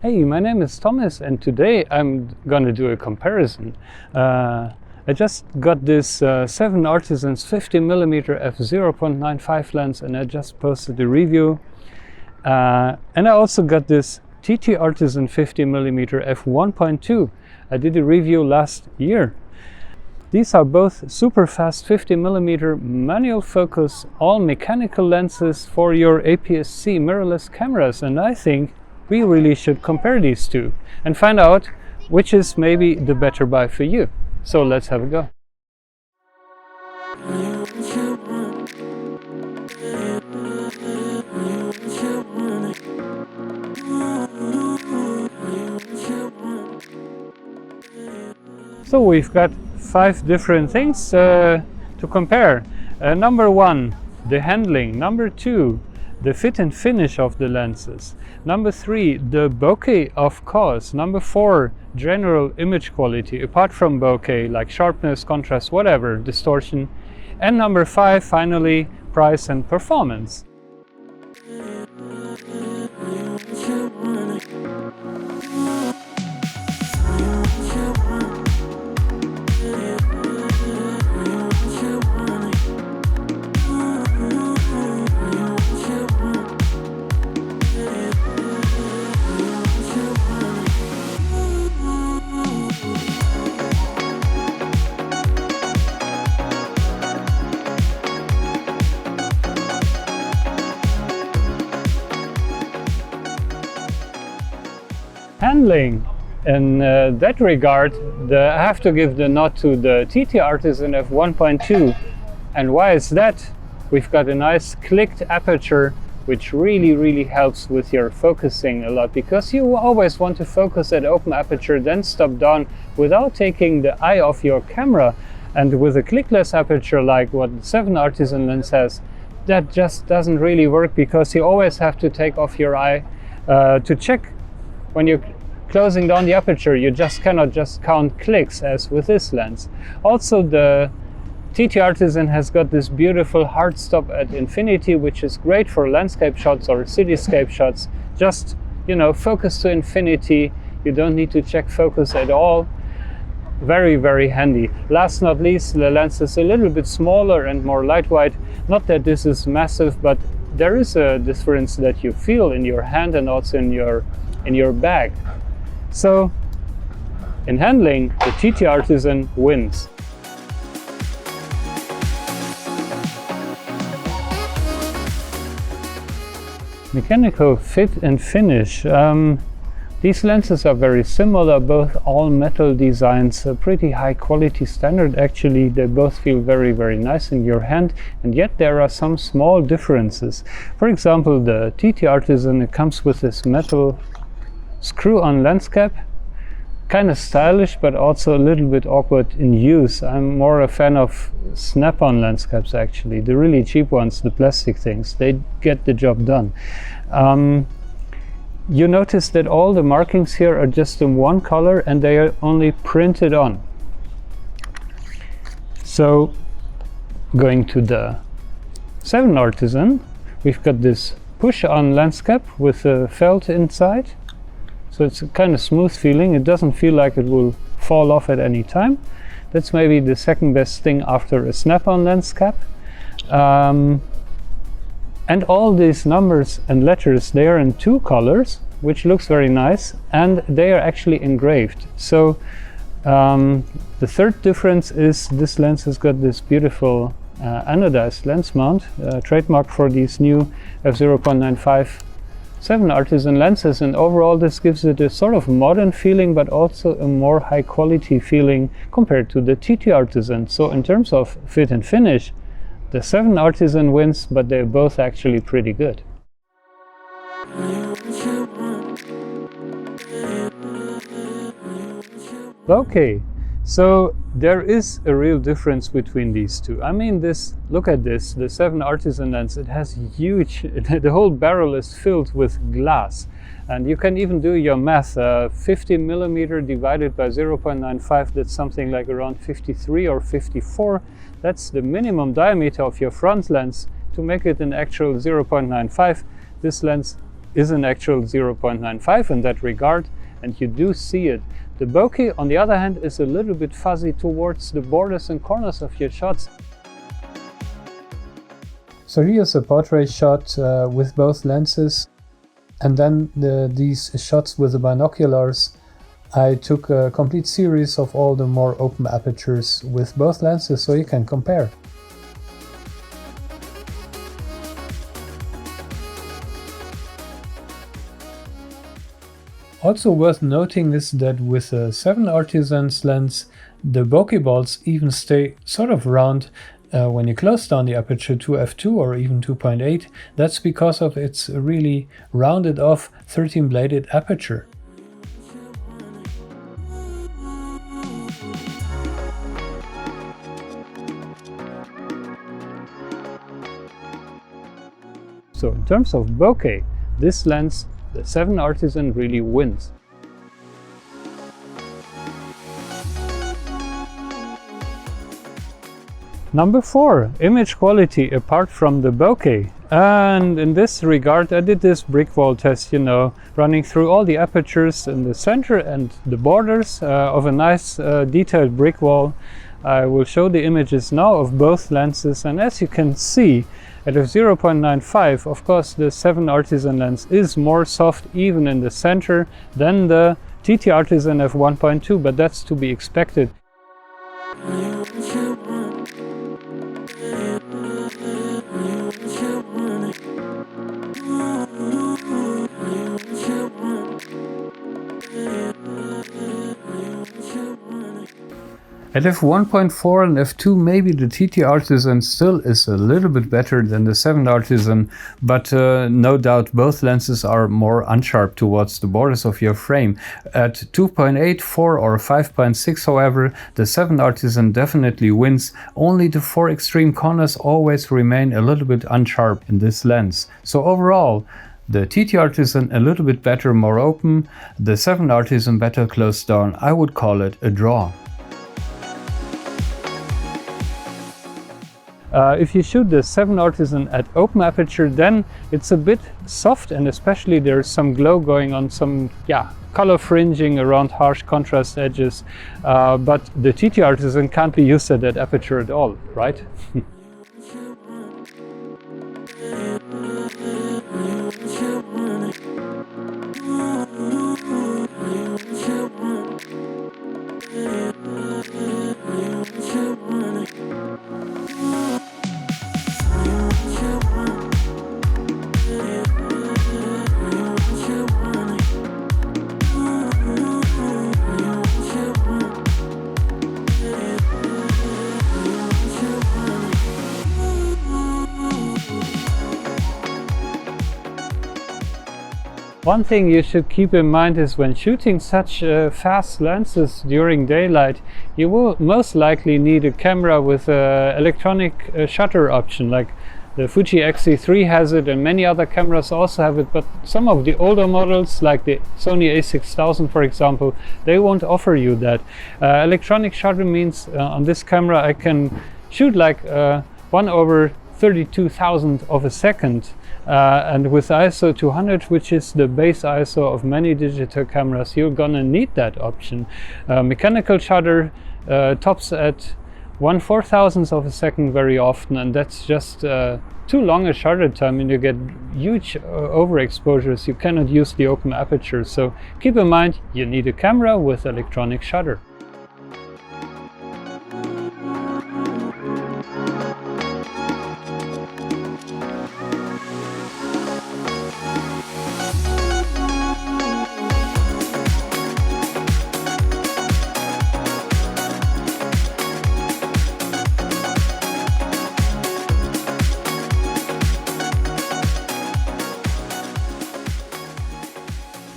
Hey, my name is Thomas and today I'm gonna do a comparison. I just got this 7Artisans 50mm f/0.95 lens and I just posted a review. And I also got this Artisan 50mm f1.2. I did a review last year. These are both super fast 50mm manual focus, all mechanical lenses for your APS-C mirrorless cameras, and I think we really should compare these two and find out which is maybe the better buy for you. So let's have a go. So we've got 5 different things to compare. Number 1, the handling. Number 2, the fit and finish of the lenses. Number 3, the bokeh, of course. Number 4, general image quality, apart from bokeh, like sharpness, contrast, whatever, distortion. And number 5, finally, price and performance. Handling. In that regard, I have to give the nod to the Artisan f1.2. And why is that? We've got a nice clicked aperture, which really helps with your focusing a lot, because you always want to focus at open aperture, then stop down without taking the eye off your camera. And with a clickless aperture like what 7Artisan lens has, that just doesn't really work, because you always have to take off your eye to check. When you're closing down the aperture, you just cannot just count clicks as with this lens. Also, the Artisan has got this beautiful hard stop at infinity, which is great for landscape shots or cityscape shots. Just, focus to infinity. You don't need to check focus at all. Very handy. Last not least, the lens is a little bit smaller and more lightweight. Not that this is massive, but there is a difference that you feel in your hand and also in your bag. So in handling, the Artisan wins. Mechanical fit and finish. These lenses are very similar, both all metal designs, a pretty high quality standard actually. They both feel very nice in your hand, and yet there are some small differences. For example, the Artisan, it comes with this metal screw-on lens cap, kind of stylish but also a little bit awkward in use. I'm more a fan of snap-on lens caps actually, the really cheap ones, the plastic things. They get the job done. You notice that all the markings here are just in one color and they are only printed on. So going to the 7Artisan, we've got this push-on lens cap with a felt inside. So it's a kind of smooth feeling. It doesn't feel like it will fall off at any time. That's maybe the second best thing after a snap-on lens cap. And all these numbers and letters, they are in 2 colors, which looks very nice, and they are actually engraved. So the third difference is this lens has got this beautiful anodized lens mount, trademark for these new f/0.95 7Artisan lenses, and overall this gives it a sort of modern feeling but also a more high quality feeling compared to the Artisan. So in terms of fit and finish, the 7Artisan wins, but they're both actually pretty good. Okay, so there is a real difference between these two. I mean, look at this, the 7Artisan lens, it has huge, the whole barrel is filled with glass. And you can even do your math, 50mm divided by 0.95, that's something like around 53 or 54. That's the minimum diameter of your front lens. To make it an actual 0.95, this lens is an actual 0.95 in that regard, and you do see it. The bokeh, on the other hand, is a little bit fuzzy towards the borders and corners of your shots. So here's a portrait shot with both lenses, and then these shots with the binoculars. I took a complete series of all the more open apertures with both lenses so you can compare. Also worth noting is that with a 7Artisans lens, the bokeh balls even stay sort of round when you close down the aperture to f2 or even 2.8. That's because of its really rounded off 13-bladed aperture. So in terms of bokeh, this lens, the 7Artisan, really wins. Number 4, image quality apart from the bokeh. And in this regard, I did this brick wall test, you know, running through all the apertures in the center and the borders of a nice detailed brick wall. I will show the images now of both lenses, and as you can see, at a 0.95, of course, the 7Artisan lens is more soft even in the center than the TT Artisan f1.2, but that's to be expected. At f1.4 and f2, maybe the TT Artisan still is a little bit better than the 7Artisan, but no doubt both lenses are more unsharp towards the borders of your frame. At 2.8, 4 or 5.6, however, the 7Artisan definitely wins. Only the 4 extreme corners always remain a little bit unsharp in this lens. So overall, the TT Artisan a little bit better, more open, the 7Artisan better closed down. I would call it a draw. If you shoot the 7Artisan at open aperture, then it's a bit soft, and especially there's some glow going on, some color fringing around harsh contrast edges, but the TT Artisan can't be used at that aperture at all, right? One thing you should keep in mind is when shooting such fast lenses during daylight, you will most likely need a camera with an electronic shutter option, like the Fuji X-E3 has it, and many other cameras also have it, but some of the older models, like the Sony A6000 for example, they won't offer you that. Electronic shutter means on this camera I can shoot like 1/32,000 of a second. And with ISO 200, which is the base ISO of many digital cameras, you're gonna need that option. Mechanical shutter tops at 1/4000th of a second very often, and that's just too long a shutter time, and you get huge overexposures. You cannot use the open aperture, so keep in mind you need a camera with electronic shutter.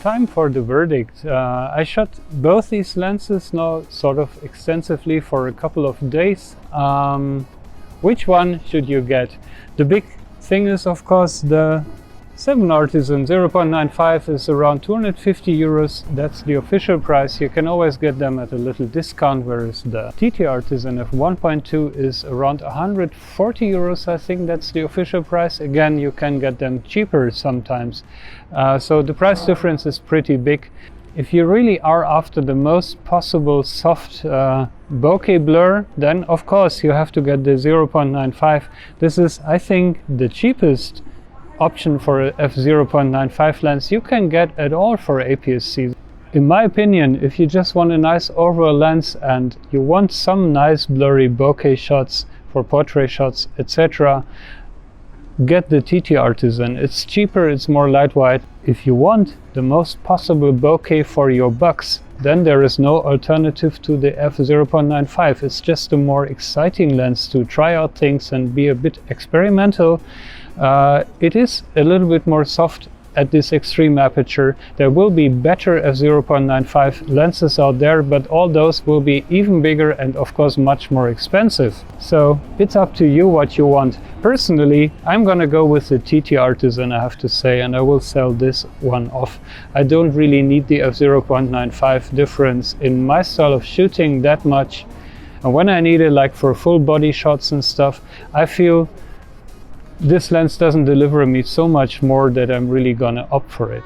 Time for the verdict. I shot both these lenses now sort of extensively for a couple of days. Which one should you get? The big thing is, of course, the 7Artisan 0.95 is around 250 euros. That's the official price. You can always get them at a little discount, whereas the TT Artisan f1.2 is around 140 euros. I think that's the official price. Again, you can get them cheaper sometimes. So the price difference is pretty big. If you really are after the most possible soft bokeh blur, then of course you have to get the 0.95. This is, I think, the cheapest option for a f0.95 lens you can get at all for APS-C. In my opinion, if you just want a nice overall lens and you want some nice blurry bokeh shots for portrait shots, etc., get the TT Artisan. It's cheaper, it's more lightweight. If you want the most possible bokeh for your bucks, then there is no alternative to the f0.95. It's just a more exciting lens to try out things and be a bit experimental. It is a little bit more soft at this extreme aperture. There will be better f0.95 lenses out there, but all those will be even bigger and of course much more expensive. So it's up to you what you want. Personally, I'm gonna go with the TT Artisan, I have to say, and I will sell this one off. I don't really need the f0.95 difference in my style of shooting that much. And when I need it, like for full body shots and stuff, I feel this lens doesn't deliver me so much more that I'm really gonna opt for it.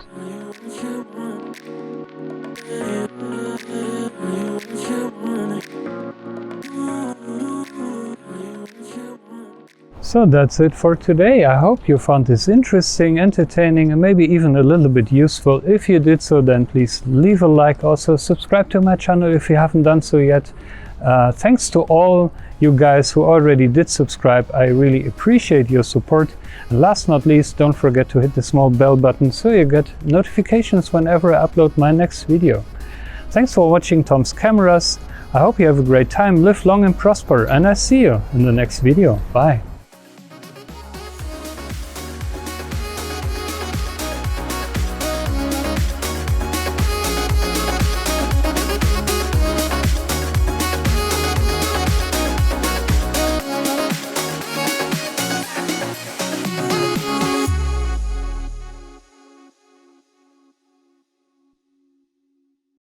So that's it for today. I hope you found this interesting, entertaining, and maybe even a little bit useful. If you did so, then please leave a like. Also subscribe to my channel if you haven't done so yet. Thanks to all you guys who already did subscribe. I really appreciate your support. And last not least, don't forget to hit the small bell button so you get notifications whenever I upload my next video. Thanks for watching Tom's Cameras. I hope you have a great time, live long and prosper, and I see you in the next video. Bye.